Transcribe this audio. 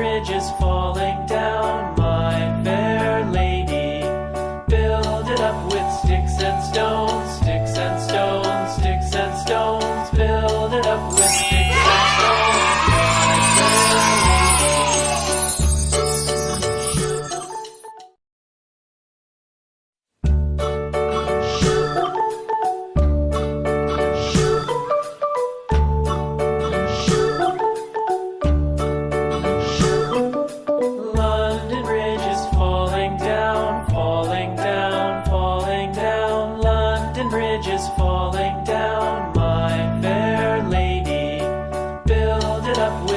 Bridge is falling down, my fair lady. Build it up with sticks and stones, sticks and stones, sticks and stones. Build it up with sticks and stones, my fair London Bridge is falling down, falling down, falling down. London Bridge is falling down, my fair lady. Build it up with